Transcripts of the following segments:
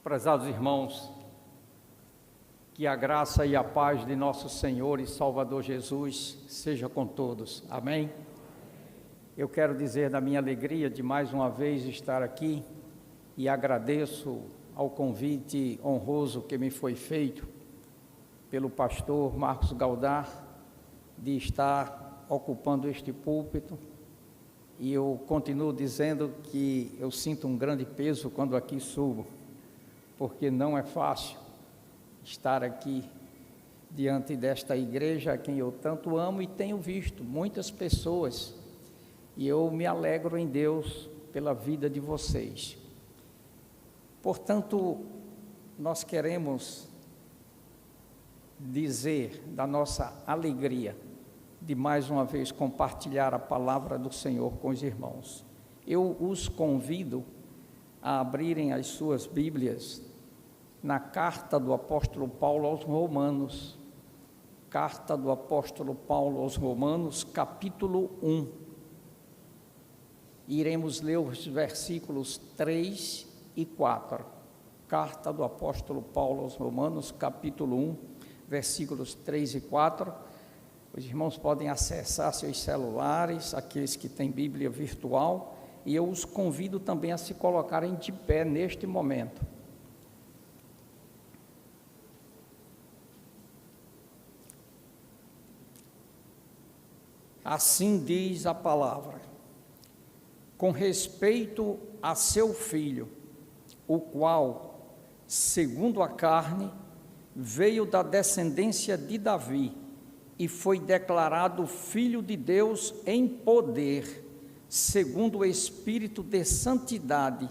Prezados irmãos, que a graça e a paz de nosso Senhor e Salvador Jesus seja com todos. Amém? Eu quero dizer da minha alegria de mais uma vez estar aqui e agradeço ao convite honroso que me foi feito pelo pastor Marcos Galdar de estar ocupando este púlpito. E eu continuo dizendo que eu sinto um grande peso quando aqui subo, porque não é fácil estar aqui diante desta igreja a quem eu tanto amo e tenho visto muitas pessoas, e eu me alegro em Deus pela vida de vocês. Portanto, nós queremos dizer da nossa alegria de mais uma vez compartilhar a palavra do Senhor com os irmãos. Eu os convido a abrirem as suas Bíblias na carta do apóstolo Paulo aos Romanos, carta do apóstolo Paulo aos Romanos, capítulo 1. Iremos ler os versículos 3 e 4. Carta do apóstolo Paulo aos Romanos, capítulo 1, versículos 3 e 4. Os irmãos podem acessar seus celulares, aqueles que têm Bíblia virtual, e eu os convido também a se colocarem de pé neste momento. Assim diz a palavra: com respeito a seu filho, o qual, segundo a carne, veio da descendência de Davi e foi declarado Filho de Deus em poder, segundo o Espírito de santidade,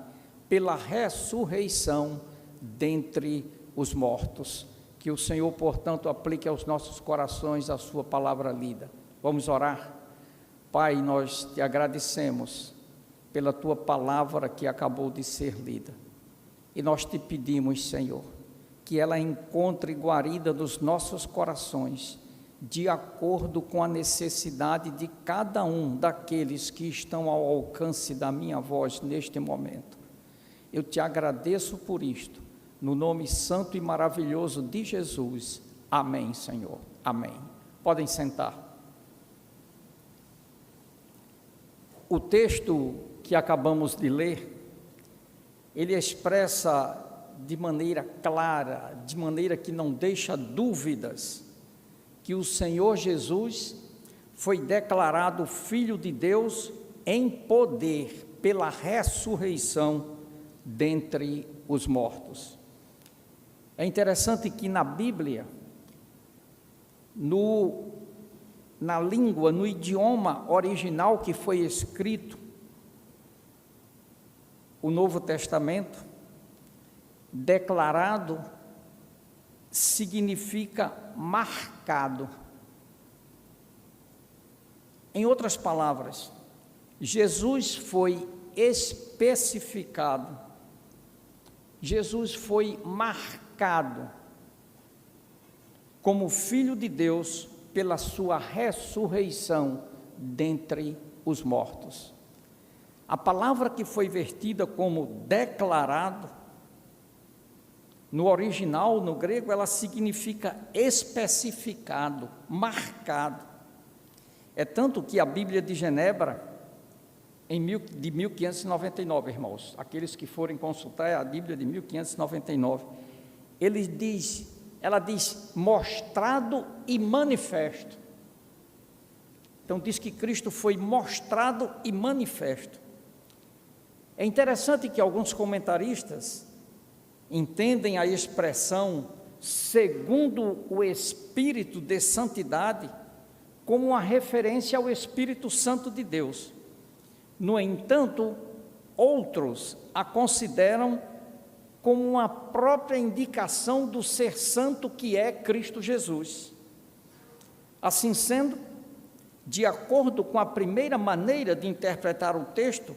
pela ressurreição dentre os mortos. Que o Senhor, portanto, aplique aos nossos corações a sua palavra lida. Vamos orar? Pai, nós te agradecemos pela tua palavra que acabou de ser lida. E nós te pedimos, Senhor, que ela encontre guarida nos nossos corações, de acordo com a necessidade de cada um daqueles que estão ao alcance da minha voz neste momento. Eu te agradeço por isto, no nome santo e maravilhoso de Jesus. Amém, Senhor. Amém. Podem sentar. O texto que acabamos de ler, ele expressa de maneira clara, de maneira que não deixa dúvidas, que o Senhor Jesus foi declarado Filho de Deus em poder pela ressurreição dentre os mortos. É interessante que na Bíblia, na língua, no idioma original que foi escrito o Novo Testamento, declarado significa marcado. Em outras palavras, Jesus foi especificado, Jesus foi marcado como Filho de Deus pela sua ressurreição dentre os mortos. A palavra que foi vertida como declarado, no original, no grego, ela significa especificado, marcado. É tanto que a Bíblia de Genebra, de 1599, irmãos, aqueles que forem consultar, é a Bíblia de 1599, ela diz mostrado e manifesto. Então diz que Cristo foi mostrado e manifesto. É interessante que alguns comentaristas entendem a expressão segundo o Espírito de santidade como uma referência ao Espírito Santo de Deus. No entanto, outros a consideram como uma própria indicação do ser santo que é Cristo Jesus. Assim sendo, de acordo com a primeira maneira de interpretar o texto,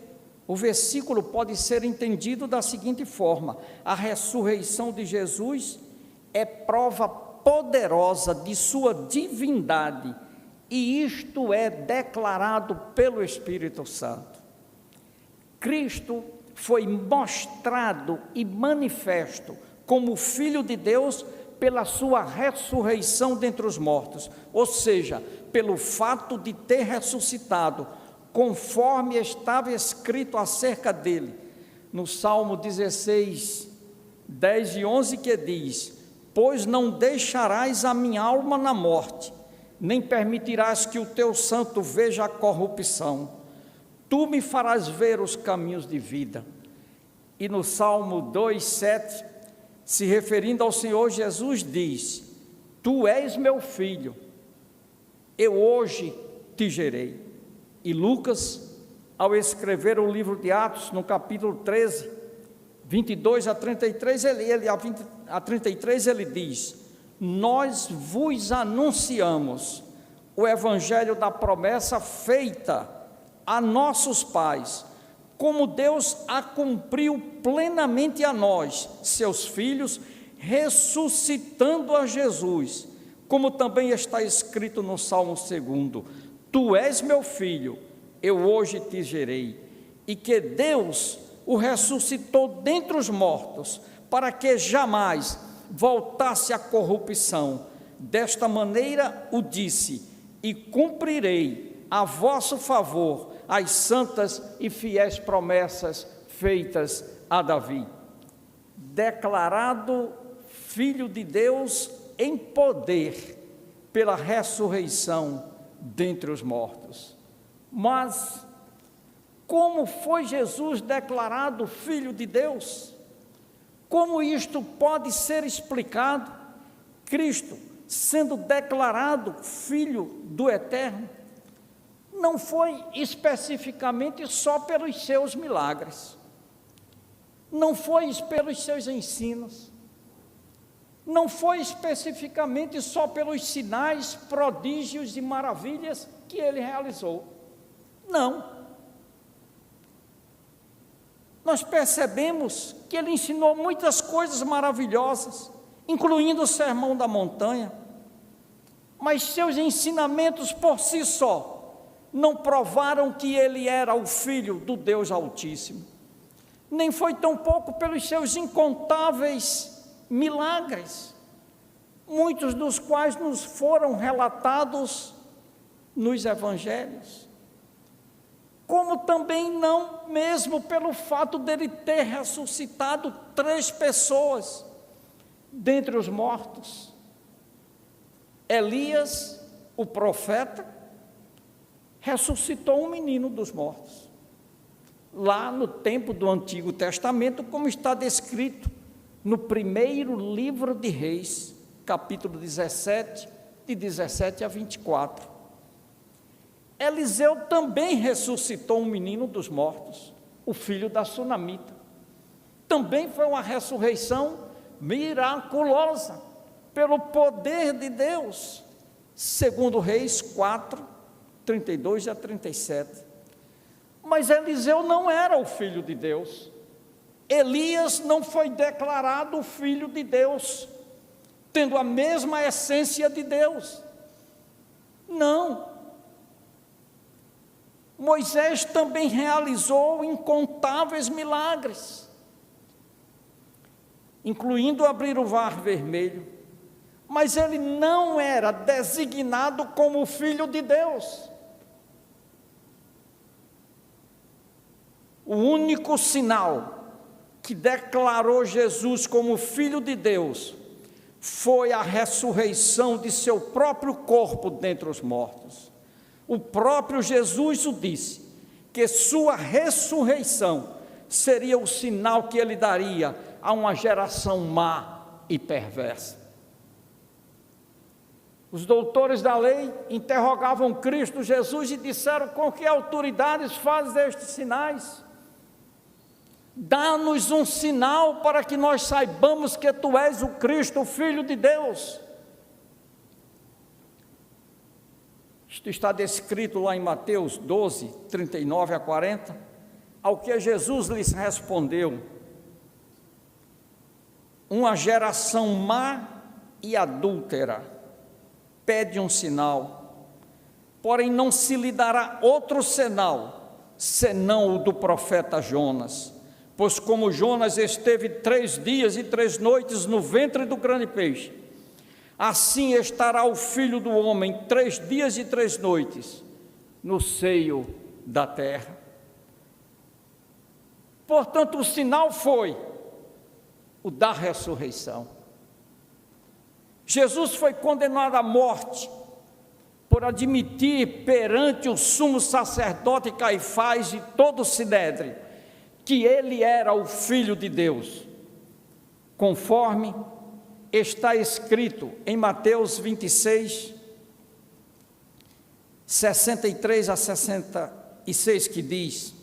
o versículo pode ser entendido da seguinte forma: a ressurreição de Jesus é prova poderosa de sua divindade, e isto é declarado pelo Espírito Santo. Cristo foi mostrado e manifesto como Filho de Deus pela sua ressurreição dentre os mortos, ou seja, pelo fato de ter ressuscitado, conforme estava escrito acerca dele, no Salmo 16, 10 e 11, que diz: pois não deixarás a minha alma na morte, nem permitirás que o teu santo veja a corrupção. Tu me farás ver os caminhos de vida. E no Salmo 2, 7, se referindo ao Senhor Jesus, diz: tu és meu filho, eu hoje te gerei. E Lucas, ao escrever o livro de Atos, no capítulo 13, 22 a 33, ele diz: nós vos anunciamos o evangelho da promessa feita a nossos pais, como Deus a cumpriu plenamente a nós, seus filhos, ressuscitando a Jesus, como também está escrito no Salmo 2: tu és meu filho, eu hoje te gerei. E que Deus o ressuscitou dentre os mortos, para que jamais voltasse à corrupção. Desta maneira o disse: e cumprirei a vosso favor as santas e fiéis promessas feitas a Davi. Declarado Filho de Deus em poder pela ressurreição dentre os mortos. Mas como foi Jesus declarado Filho de Deus? Como isto pode ser explicado? Cristo sendo declarado Filho do Eterno, não foi especificamente só pelos seus milagres, não foi pelos seus ensinos, não foi especificamente só pelos sinais, prodígios e maravilhas que ele realizou. Não. Nós percebemos que ele ensinou muitas coisas maravilhosas, incluindo o Sermão da Montanha, mas seus ensinamentos por si só não provaram que ele era o Filho do Deus Altíssimo, nem foi tampouco pelos seus incontáveis milagres, muitos dos quais nos foram relatados nos Evangelhos, como também não mesmo pelo fato dele ter ressuscitado 3 pessoas dentre os mortos: Elias, o profeta, ressuscitou um menino dos mortos, lá no tempo do Antigo Testamento, como está descrito no primeiro livro de Reis, capítulo 17, de 17 a 24. Eliseu também ressuscitou um menino dos mortos, o filho da sunamita. Também foi uma ressurreição miraculosa, pelo poder de Deus, segundo Reis 4, 32 a 37. Mas Eliseu não era o filho de Deus. Elias não foi declarado o filho de Deus, tendo a mesma essência de Deus. Não. Moisés também realizou incontáveis milagres, incluindo abrir o mar vermelho, mas ele não era designado como filho de Deus. O único sinal que declarou Jesus como Filho de Deus foi a ressurreição de seu próprio corpo dentre os mortos. O próprio Jesus o disse, que sua ressurreição seria o sinal que ele daria a uma geração má e perversa. Os doutores da lei interrogavam Cristo Jesus e disseram: com que autoridades fazes estes sinais? Dá-nos um sinal para que nós saibamos que tu és o Cristo, o Filho de Deus. Isto está descrito lá em Mateus 12, 39 a 40, ao que Jesus lhes respondeu: uma geração má e adúltera pede um sinal, porém não se lhe dará outro sinal, senão o do profeta Jonas. Pois como Jonas esteve 3 dias e 3 noites no ventre do grande peixe, assim estará o Filho do Homem 3 dias e 3 noites no seio da terra. Portanto, o sinal foi o da ressurreição. Jesus foi condenado à morte por admitir perante o sumo sacerdote Caifás e todo o sinédrio que ele era o Filho de Deus, conforme está escrito em Mateus 26, 63 a 66, que diz: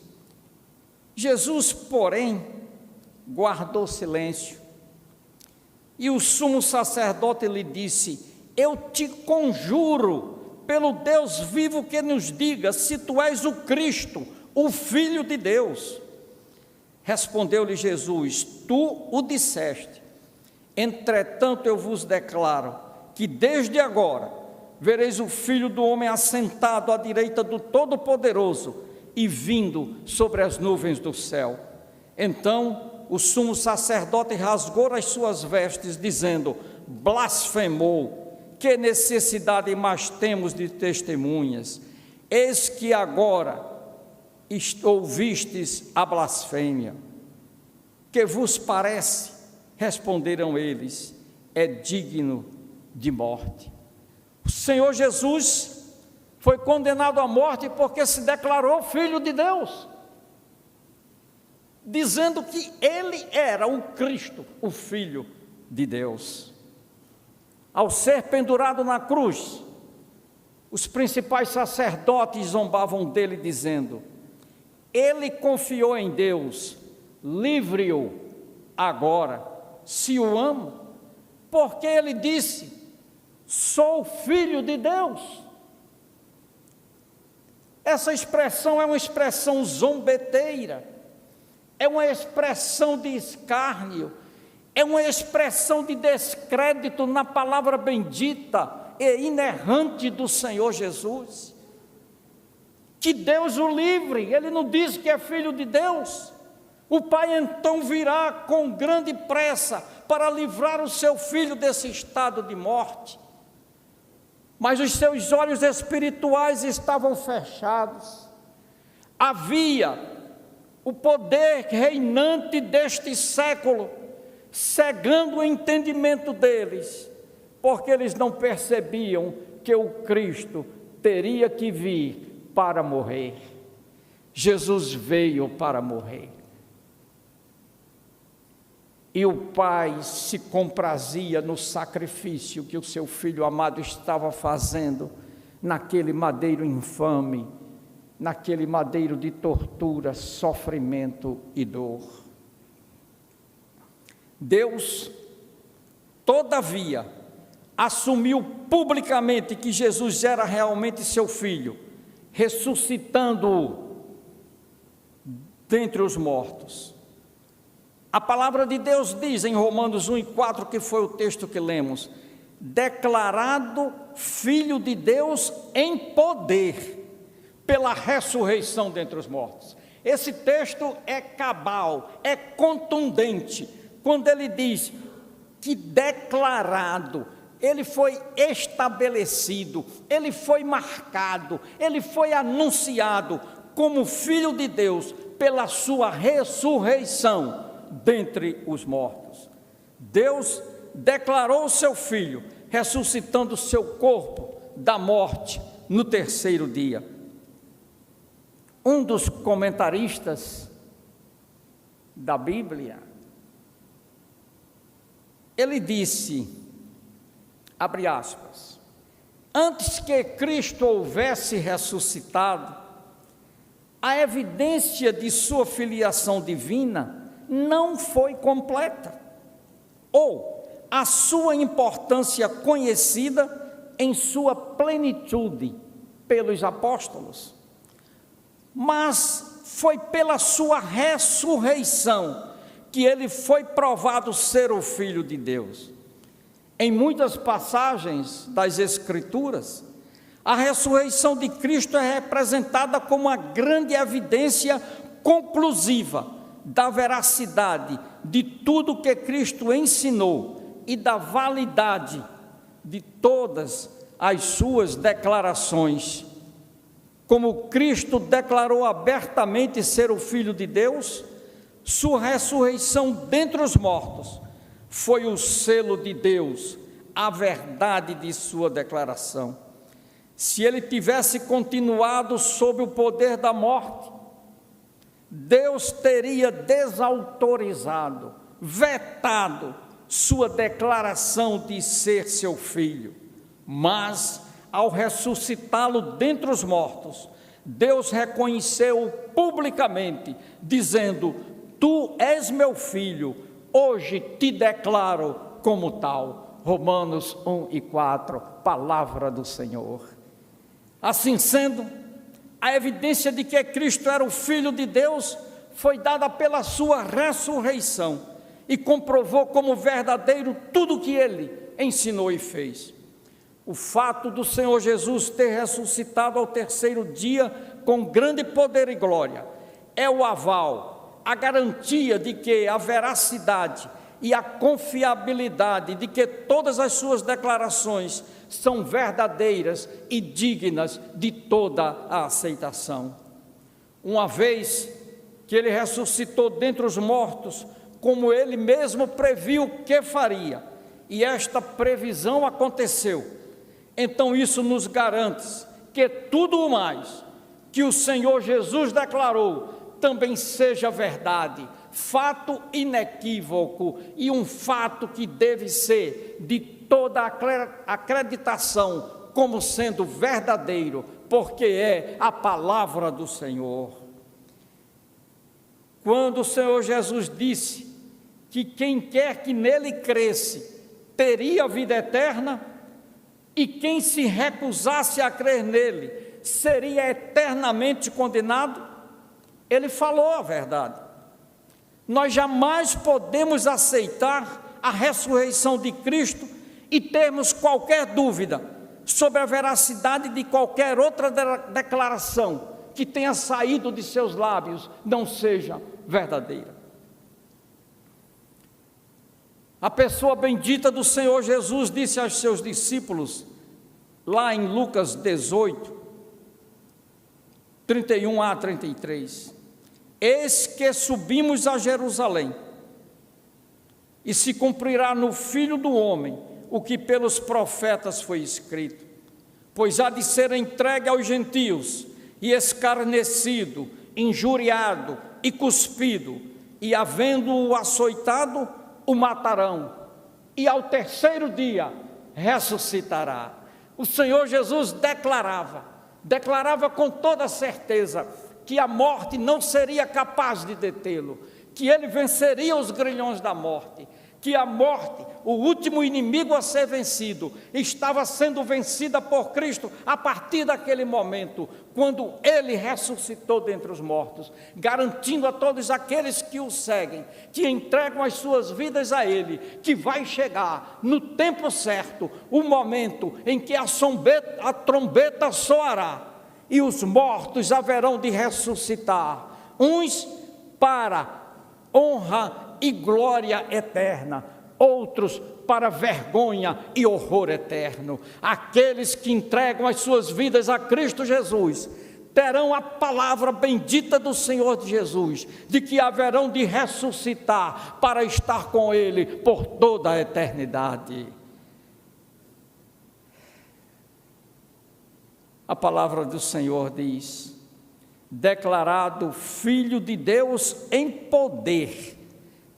Jesus, porém, guardou silêncio, e o sumo sacerdote lhe disse: eu te conjuro, pelo Deus vivo, que nos diga se tu és o Cristo, o Filho de Deus. Respondeu-lhe Jesus: tu o disseste. Entretanto eu vos declaro que desde agora vereis o Filho do Homem assentado à direita do Todo-Poderoso e vindo sobre as nuvens do céu. Então o sumo sacerdote rasgou as suas vestes, dizendo: blasfemou, que necessidade mais temos de testemunhas? Eis que agora ouvistes a blasfêmia. Que vos parece? Responderam eles: é digno de morte. O Senhor Jesus foi condenado à morte porque se declarou Filho de Deus, dizendo que ele era o Cristo, o Filho de Deus. Ao ser pendurado na cruz, os principais sacerdotes zombavam dele, dizendo: ele confiou em Deus, livre-o agora, se o ama, porque ele disse: sou filho de Deus. Essa expressão é uma expressão zombeteira, é uma expressão de escárnio, é uma expressão de descrédito na palavra bendita e inerrante do Senhor Jesus. Que Deus o livre, ele não diz que é filho de Deus. O Pai então virá com grande pressa para livrar o seu filho desse estado de morte. Mas os seus olhos espirituais estavam fechados. Havia o poder reinante deste século cegando o entendimento deles, porque eles não percebiam que o Cristo teria que vir para morrer. Jesus veio para morrer. E o Pai se comprazia no sacrifício que o seu Filho amado estava fazendo naquele madeiro infame, naquele madeiro de tortura, sofrimento e dor. Deus, todavia, assumiu publicamente que Jesus era realmente seu Filho, ressuscitando-o dentre os mortos. A palavra de Deus diz em Romanos 1:4, que foi o texto que lemos: declarado Filho de Deus em poder, pela ressurreição dentre os mortos. Esse texto é cabal, é contundente, quando ele diz que declarado, ele foi estabelecido, ele foi marcado, ele foi anunciado como Filho de Deus pela sua ressurreição dentre os mortos. Deus declarou o seu Filho, ressuscitando o seu corpo da morte no 3º dia. Um dos comentaristas da Bíblia, ele disse, abre aspas: antes que Cristo houvesse ressuscitado, a evidência de sua filiação divina não foi completa, ou a sua importância conhecida em sua plenitude pelos apóstolos, mas foi pela sua ressurreição que ele foi provado ser o Filho de Deus. Em muitas passagens das Escrituras, a ressurreição de Cristo é representada como uma grande evidência conclusiva da veracidade de tudo que Cristo ensinou e da validade de todas as suas declarações. Como Cristo declarou abertamente ser o Filho de Deus, sua ressurreição dentre os mortos foi o selo de Deus, a verdade de sua declaração. Se ele tivesse continuado sob o poder da morte, Deus teria desautorizado, vetado sua declaração de ser seu filho. Mas, ao ressuscitá-lo dentre os mortos, Deus reconheceu-o publicamente, dizendo: tu és meu filho, hoje te declaro como tal. Romanos 1:4, palavra do Senhor. Assim sendo, a evidência de que Cristo era o Filho de Deus foi dada pela sua ressurreição e comprovou como verdadeiro tudo o que ele ensinou e fez. O fato do Senhor Jesus ter ressuscitado ao terceiro dia com grande poder e glória é o aval, a garantia de que a veracidade e a confiabilidade de que todas as suas declarações são verdadeiras e dignas de toda a aceitação. Uma vez que ele ressuscitou dentre os mortos, como ele mesmo previu que faria, e esta previsão aconteceu, então isso nos garante que tudo o mais que o Senhor Jesus declarou também seja verdade, fato inequívoco e um fato que deve ser de toda acreditação como sendo verdadeiro, porque é a palavra do Senhor. Quando o Senhor Jesus disse que quem quer que nele cresce teria vida eterna, e quem se recusasse a crer nele seria eternamente condenado, ele falou a verdade. Nós jamais podemos aceitar a ressurreição de Cristo e termos qualquer dúvida sobre a veracidade de qualquer outra declaração que tenha saído de seus lábios não seja verdadeira. A pessoa bendita do Senhor Jesus disse aos seus discípulos, lá em Lucas 18, 31 a 33, eis que subimos a Jerusalém, e se cumprirá no Filho do Homem o que pelos profetas foi escrito, pois há de ser entregue aos gentios, e escarnecido, injuriado e cuspido, e havendo-o açoitado, o matarão, e ao terceiro dia ressuscitará. O Senhor Jesus declarava com toda certeza que a morte não seria capaz de detê-lo, que ele venceria os grilhões da morte, que a morte, o último inimigo a ser vencido, estava sendo vencida por Cristo a partir daquele momento, quando ele ressuscitou dentre os mortos, garantindo a todos aqueles que o seguem, que entregam as suas vidas a ele, que vai chegar no tempo certo, o momento em que a trombeta soará, e os mortos haverão de ressuscitar, uns para honra e glória eterna, outros para vergonha e horror eterno. Aqueles que entregam as suas vidas a Cristo Jesus terão a palavra bendita do Senhor Jesus, de que haverão de ressuscitar para estar com Ele por toda a eternidade. A palavra do Senhor diz: declarado Filho de Deus em poder,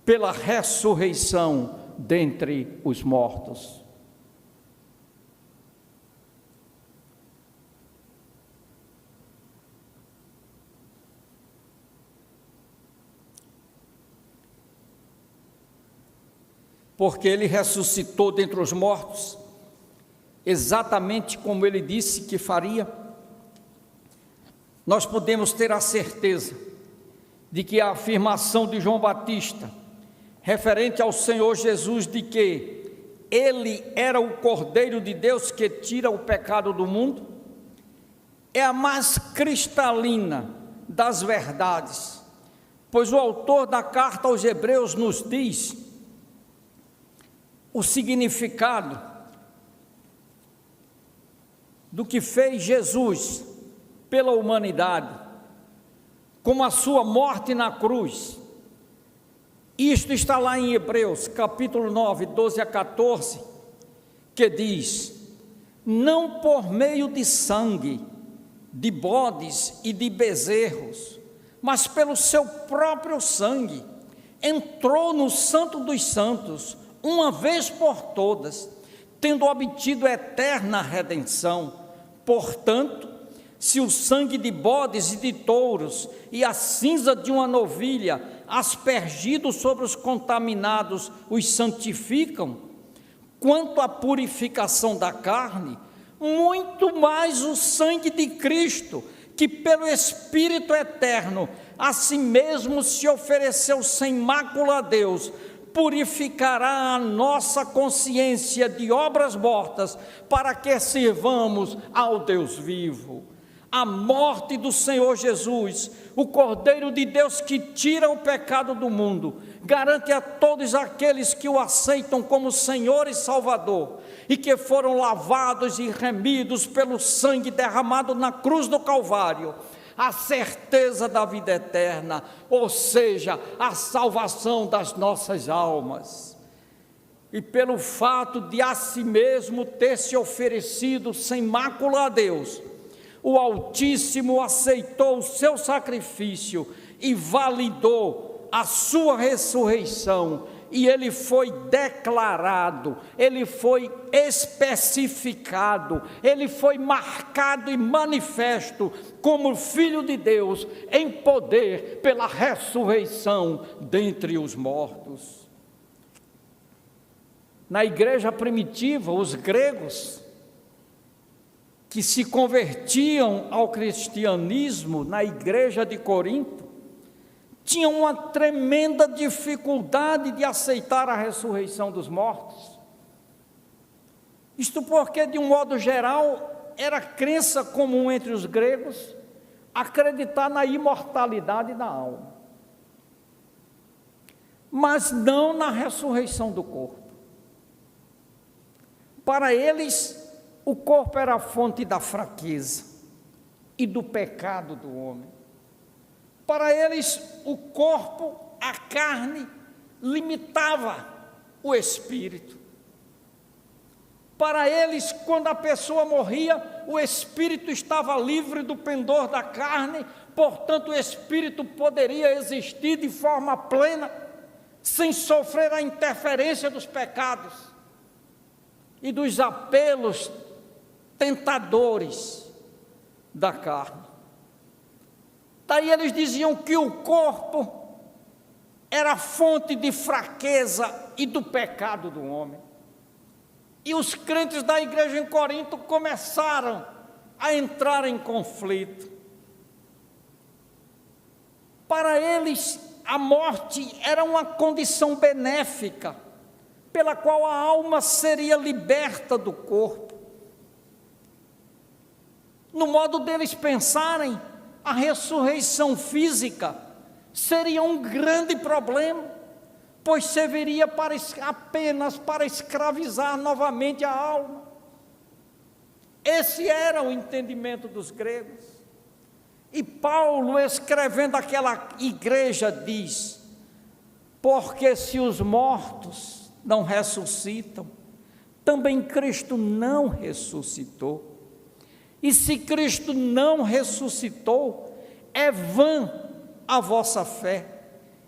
pela ressurreição dentre os mortos. Porque ele ressuscitou dentre os mortos, exatamente como ele disse que faria, nós podemos ter a certeza de que a afirmação de João Batista, referente ao Senhor Jesus, de que ele era o Cordeiro de Deus que tira o pecado do mundo, é a mais cristalina das verdades, pois o autor da carta aos Hebreus nos diz o significado do que fez Jesus pela humanidade, como a sua morte na cruz. Isto está lá em Hebreus, capítulo 9, 12 a 14, que diz: não por meio de sangue, de bodes e de bezerros, mas pelo seu próprio sangue, entrou no Santo dos Santos, uma vez por todas, tendo obtido eterna redenção. Portanto, se o sangue de bodes e de touros e a cinza de uma novilha, aspergidos sobre os contaminados, os santificam, quanto à purificação da carne, muito mais o sangue de Cristo, que pelo Espírito eterno a si mesmo se ofereceu sem mácula a Deus, purificará a nossa consciência de obras mortas, para que sirvamos ao Deus vivo. A morte do Senhor Jesus, o Cordeiro de Deus que tira o pecado do mundo, garante a todos aqueles que o aceitam como Senhor e Salvador, e que foram lavados e remidos pelo sangue derramado na cruz do Calvário, a certeza da vida eterna, ou seja, a salvação das nossas almas. E pelo fato de a si mesmo ter se oferecido sem mácula a Deus, o Altíssimo aceitou o seu sacrifício e validou a sua ressurreição, e ele foi declarado, ele foi especificado, ele foi marcado e manifesto como Filho de Deus em poder pela ressurreição dentre os mortos. Na igreja primitiva, os gregos que se convertiam ao cristianismo na igreja de Corinto, tinham uma tremenda dificuldade de aceitar a ressurreição dos mortos. Isto porque, de um modo geral, era crença comum entre os gregos acreditar na imortalidade da alma, mas não na ressurreição do corpo. Para eles, o corpo era a fonte da fraqueza e do pecado do homem. Para eles, o corpo, a carne, limitava o espírito. Para eles, quando a pessoa morria, o espírito estava livre do pendor da carne, portanto, o espírito poderia existir de forma plena, sem sofrer a interferência dos pecados e dos apelos tentadores da carne. Daí eles diziam que o corpo era a fonte de fraqueza e do pecado do homem. E os crentes da igreja em Corinto começaram a entrar em conflito. Para eles, a morte era uma condição benéfica, pela qual a alma seria liberta do corpo. No modo deles pensarem, a ressurreição física seria um grande problema, pois serviria apenas para escravizar novamente a alma. Esse era o entendimento dos gregos. E Paulo, escrevendo àquela igreja, diz: porque se os mortos não ressuscitam, também Cristo não ressuscitou. E se Cristo não ressuscitou, é vã a vossa fé,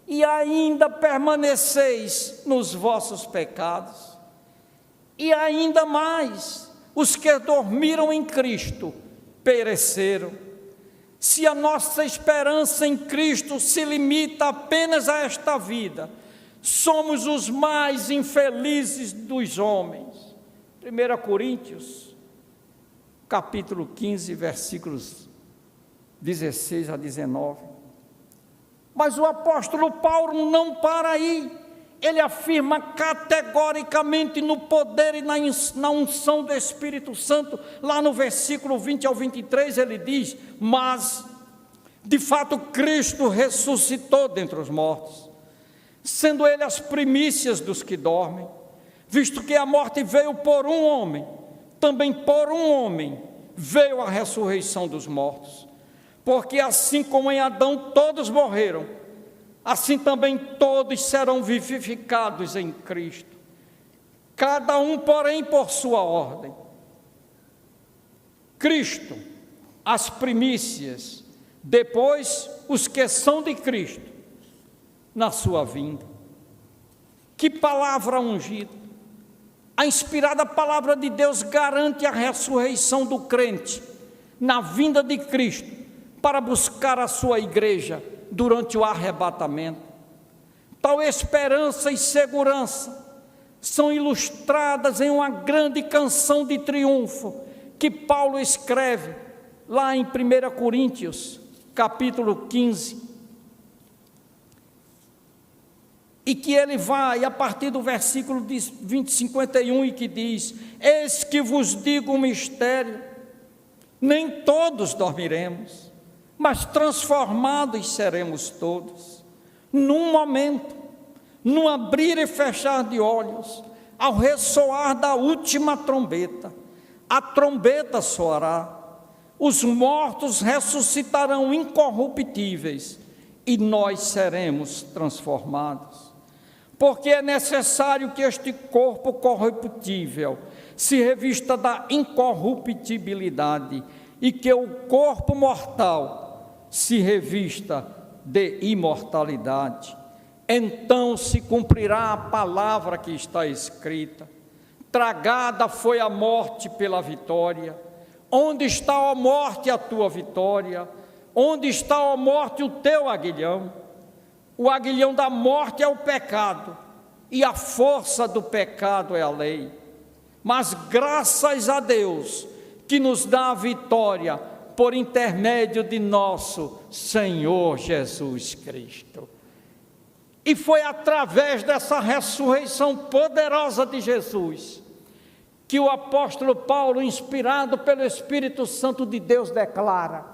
e ainda permaneceis nos vossos pecados. E ainda mais, os que dormiram em Cristo pereceram. Se a nossa esperança em Cristo se limita apenas a esta vida, somos os mais infelizes dos homens. 1 Coríntios capítulo 15, versículos 16 a 19. Mas o apóstolo Paulo não para aí. Ele afirma categoricamente no poder e na unção do Espírito Santo. Lá no versículo 20 ao 23 ele diz: mas De fato, Cristo ressuscitou dentre os mortos, sendo Ele as primícias dos que dormem, visto que a morte veio por um homem, também por um homem veio a ressurreição dos mortos. Porque assim como em Adão todos morreram, assim também todos serão vivificados em Cristo. Cada um, porém, por sua ordem. Cristo, as primícias, depois os que são de Cristo, na sua vinda. Que palavra ungida! A inspirada palavra de Deus garante a ressurreição do crente na vinda de Cristo para buscar a sua igreja durante o arrebatamento. Tal esperança e segurança são ilustradas em uma grande canção de triunfo que Paulo escreve lá em 1 Coríntios, capítulo 15, e que ele vai a partir do versículo 51 e que diz: eis que vos digo um mistério, nem todos dormiremos, mas transformados seremos todos, num momento, num abrir e fechar de olhos, ao ressoar da última trombeta. A trombeta soará, os mortos ressuscitarão incorruptíveis e nós seremos transformados. Porque é necessário que este corpo corruptível se revista da incorruptibilidade e que o corpo mortal se revista de imortalidade. Então se cumprirá a palavra que está escrita: tragada foi a morte pela vitória. Onde está, ó morte, a tua vitória? Onde está, ó morte, o teu aguilhão? O aguilhão da morte é o pecado, e a força do pecado é a lei. Mas graças a Deus, que nos dá a vitória por intermédio de nosso Senhor Jesus Cristo. E foi através dessa ressurreição poderosa de Jesus que o apóstolo Paulo, inspirado pelo Espírito Santo de Deus, declara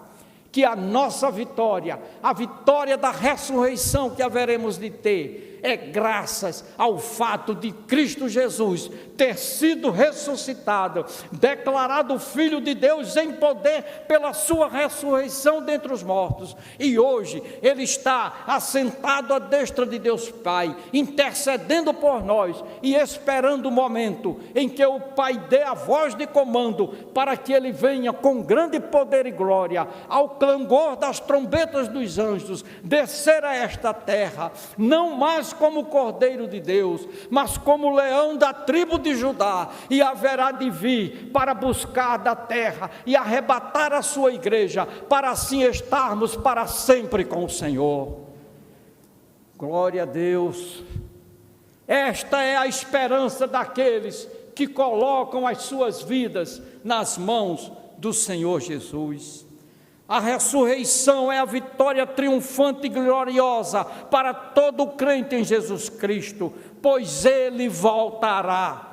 que a nossa vitória, a vitória da ressurreição que haveremos de ter, é graças ao fato de Cristo Jesus ter sido ressuscitado, declarado Filho de Deus em poder pela sua ressurreição dentre os mortos, e hoje Ele está assentado à destra de Deus Pai, intercedendo por nós e esperando o momento em que o Pai dê a voz de comando para que Ele venha com grande poder e glória, ao clangor das trombetas dos anjos, descer a esta terra, não mais como Cordeiro de Deus, mas como leão da tribo de Judá, e haverá de vir para buscar da terra e arrebatar a sua igreja, para assim estarmos para sempre com o Senhor. Glória a Deus! Esta é a esperança daqueles que colocam as suas vidas nas mãos do Senhor Jesus. A ressurreição é a vitória triunfante e gloriosa para todo crente em Jesus Cristo, pois Ele voltará.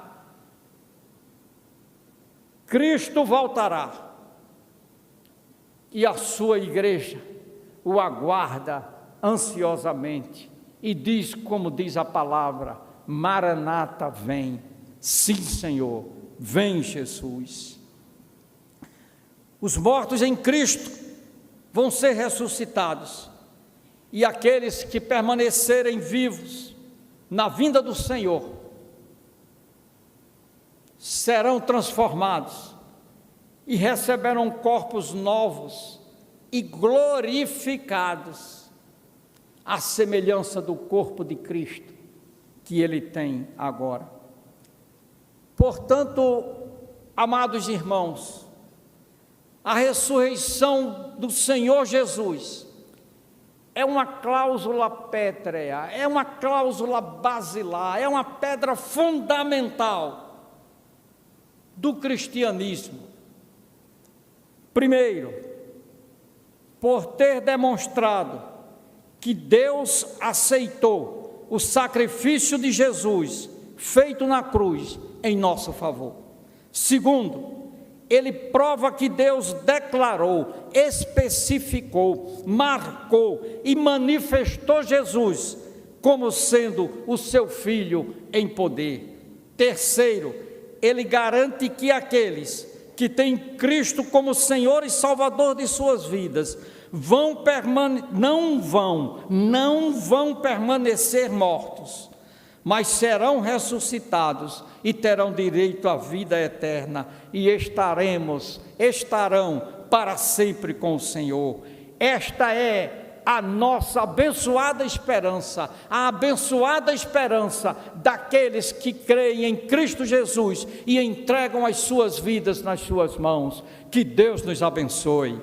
Cristo voltará, e a sua igreja o aguarda ansiosamente, e diz, como diz a palavra: Maranata, vem. Sim, Senhor, vem Jesus. Os mortos em Cristo vão ser ressuscitados, e aqueles que permanecerem vivos na vinda do Senhor serão transformados e receberão corpos novos e glorificados, à semelhança do corpo de Cristo que Ele tem agora. Portanto, amados irmãos, a ressurreição do Senhor Jesus é uma cláusula pétrea, é uma cláusula basilar, é uma pedra fundamental do cristianismo. Primeiro, por ter demonstrado que Deus aceitou o sacrifício de Jesus feito na cruz em nosso favor. Segundo, ele prova que Deus declarou, especificou, marcou e manifestou Jesus como sendo o seu Filho em poder. Terceiro, ele garante que aqueles que têm Cristo como Senhor e Salvador de suas vidas não vão permanecer mortos, mas serão ressuscitados e terão direito à vida eterna e estarão para sempre com o Senhor. Esta é a nossa abençoada esperança, a abençoada esperança daqueles que creem em Cristo Jesus e entregam as suas vidas nas suas mãos. Que Deus nos abençoe.